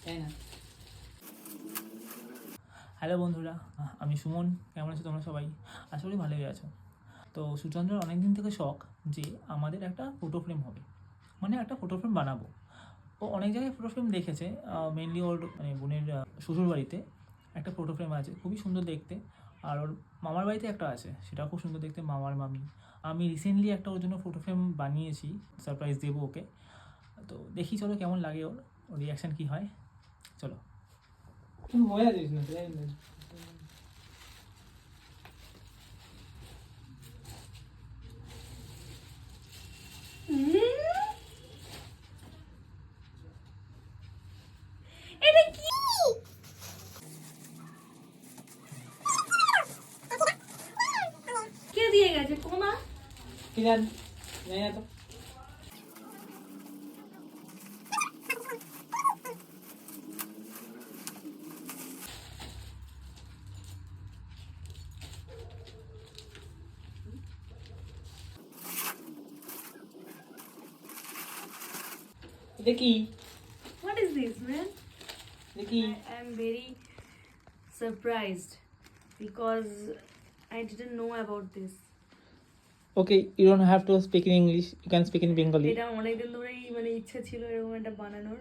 তাই না? হ্যালো বন্ধুরা, আমি সুমন। কেমন আছো তোমরা সবাই? আশা করি ভালোই আছো। তো সুচন্দ্রার অনেক দিন থেকে শখ যে আমাদের একটা ফটো ফ্রেম হবে, মানে একটা ফটো ফ্রেম বানাবো। ও অনেক জায়গায় ফটো ফ্রেম দেখেছে, মেনলি ওর মানে বোনের শ্বশুর বাড়িতে একটা ফটো ফ্রেম আছে, খুবই সুন্দর দেখতে। আর ওর মামার বাড়িতে একটা আছে, সেটাও খুব সুন্দর দেখতে, মামার মামি। আমি রিসেন্টলি একটা ওর জন্য ফটো ফ্রেম বানিয়েছি, সারপ্রাইজ দেবো ওকে। তো দেখি চলো কেমন লাগে, ওর রিয়াকশান কী হয়। চলো। তুমি মজা দিস না, তাই না? এটা কি? কে দিয়ে গেছে কোমা? কি জানি, জানি না তো। এটা কি? What is this, man? এটা কি? I am very surprised because I didn't know about this. Okay, you don't have to speak in English. You can speak in Bengali. এটা অনেকদিন ধরেই মানে ইচ্ছে ছিল এরকম একটা বানানোর।